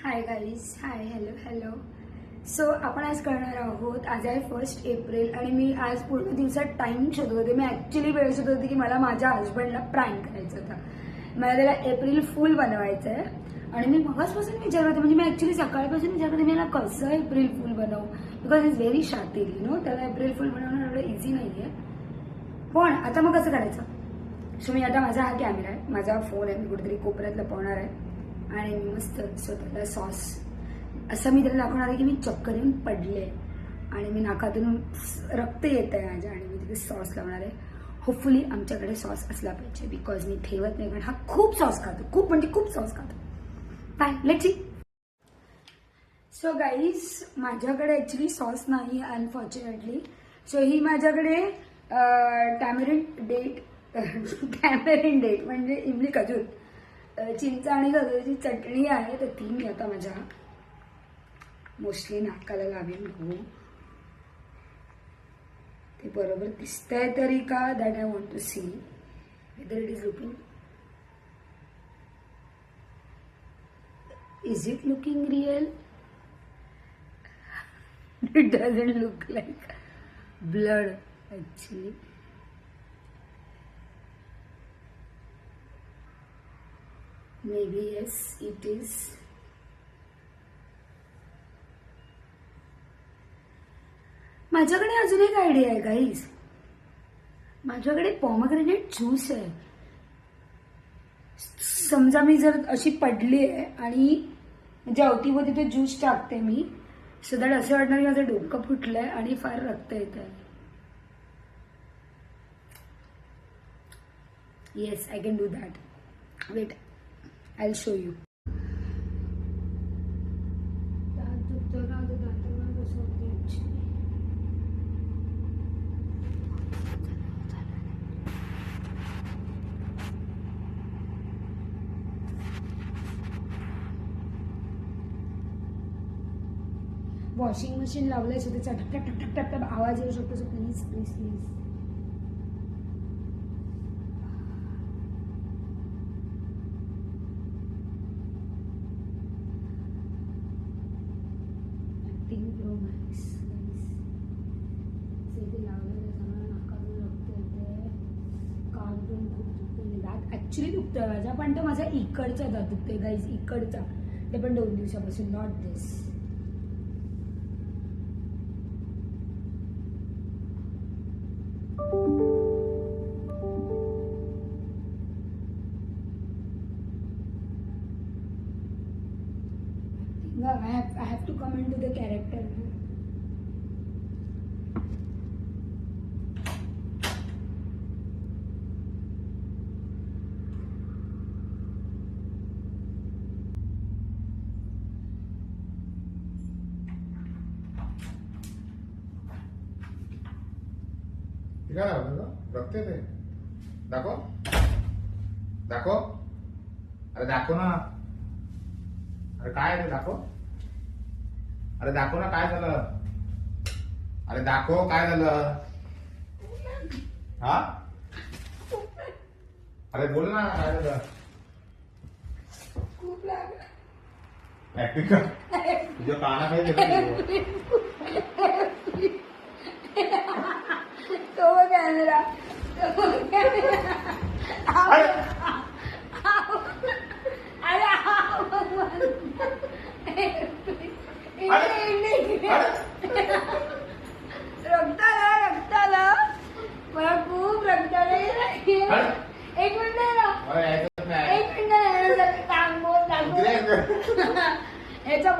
Hi guys, हाय, hello hello. So आपण आज करणार आहोत. आज आहे 1 एप्रिल आणि मी आज पूर्ण दिवसात टाइम शोधत होते. मी ॲक्च्युली वेळ शोधत होते की मला माझ्या हजबंडला प्रँक करायचं होतं. मला त्याला एप्रिल फुल बनवायचं आहे आणि मी मगाचपासून विचारत होते, म्हणजे मी ॲक्च्युली सकाळपासून विचारत होते मी याला कसं एप्रिल फुल बनवू, बिकॉज इट्स व्हेरी शातील त्याला एप्रिल फुल बनवणं एवढं इझी नाही आहे. पण आता मग कसं करायचं. सो मी आता माझा हा कॅमेरा आहे, माझा फोन आहे, मी कुठेतरी कोपऱ्यात लपवणार आहे आणि मी मस्त स्वतःला सॉस असं मी त्याला दाखवणार आहे की मी चक्कर येऊन पडले आणि मी नाकातून रक्त येत आहे माझ्या आणि मी तिथे सॉस लावणार आहे. होपफुली आमच्याकडे सॉस असला पाहिजे, बिकॉज मी ठेवत नाही, कारण हा खूप सॉस खातो, खूप म्हणजे खूप सॉस खातो. Bye, let's see. So guys, माझ्याकडे ॲक्च्युली सॉस नाही अनफॉर्च्युनेटली. सो ही माझ्याकडे टॅमरिन डेट म्हणजे इमली खजूर, चिंच आणि खजूरची चटणी आहे. तर ती मी आता माझ्या मोस्टली नाकाला लावेन. हो, ते बरोबर दिसतंय तरी का, that I want to see whether it is looking, is it looking real. It doesn't look like blood actually. Maybe yes, it is. माझ्याकडे अजून एक आयडिया आहे गाईज. माझ्याकडे पॉमग्रेनेट ज्यूस आहे. समजा मी जर अशी पडली आहे आणि म्हणजे अवतीभोवती ते ज्यूस टाकते मी, सो दॅट असं वाटणार की माझं डोकं फुटलंय आणि फार रक्त येत आहे. Yes, I can do that. Wait, I'll show you. Washing machine लावलंय, सो त्याचा ठक ठक ठक ठक ठक आवाज येऊ शकतो. So please please please Pro Max. ते लावलं त्याच्यामुळे नाकातून रक्त येते, कान पण खूप दुखते, दात ऍक्च्युली दुखतोय माझा, पण तो माझा इकडचा दात दुखतोय गाईज, इकडचा. ते पण 2 दिवसापासून, not this. I have to come into the character. काय रक्त येते, दाखव दाखव, अरे दाखव ना, अरे काय आहे ते दाखव, अरे दाखव ना काय झालं, अरे दाखव काय झालं. हा, अरे बोल ना काय झालं. खूप लागलं. ऍक्टिंग कर, तुझ्या कानाखाली तो कॅमेरा, रक्ताला मला खूप रक्त आलं. एक मिनिट ना, एक मिनिट ह्याचा